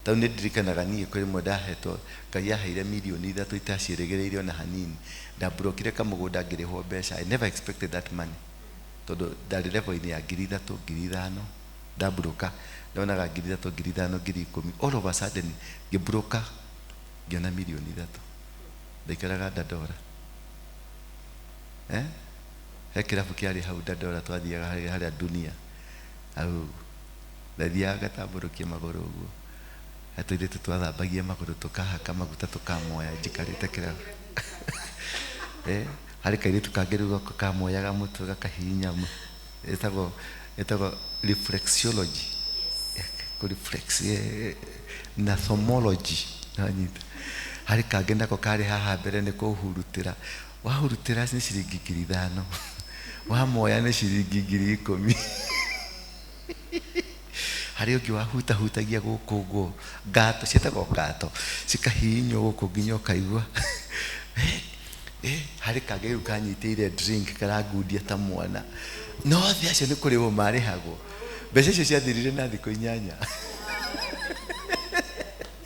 tau nä ndirikanaga niä kwä rä mwe ndahetwo Ngai aheire milioni 3 itaciärĩgĩrĩire ona hanini ndaburokire kamũgũnda ngĩrĩhwo mbeca. I never expected that money tondũ ndarĩ level-inĩ ya 3,000 5,000 ndaburoka ndonaga 3,000 5,000 10,000 all of a sudden ngĩburoka ngĩona milioni 3 ndaikaraga Dandora he kĩrabu kĩarĩ hau Dandora twathiaga harĩa Dunia au ndathiaga ngatambũrũkia magũrũ ũguo tũirĩtu twathambagia magũrũ tũkahaka maguta tũkamoya njikarĩte kĩrabu harĩ kairĩtu kangĩ rĩu kamoyaga mũtwe gakahihinya ĩtagwo reflexology reflex na thomology nanyita harĩ kangĩ nako karĩ haha mbere nĩ kũhurutĩra wahurutĩra nĩ ciringi 5,000 wamoya nĩ ciringi 10,000 harĩ ũngĩ wahutahutagia gũkũ ũguo ngato ciĩtagwo ngato cikahihinywo gũkũ nginya ũkaigua harĩ kangĩ rĩu kanyitĩire drink karangundia ta mwana no thĩ acio nĩ kũrĩhwo marĩhagwo mbeca icio ciathirire na thikũ 8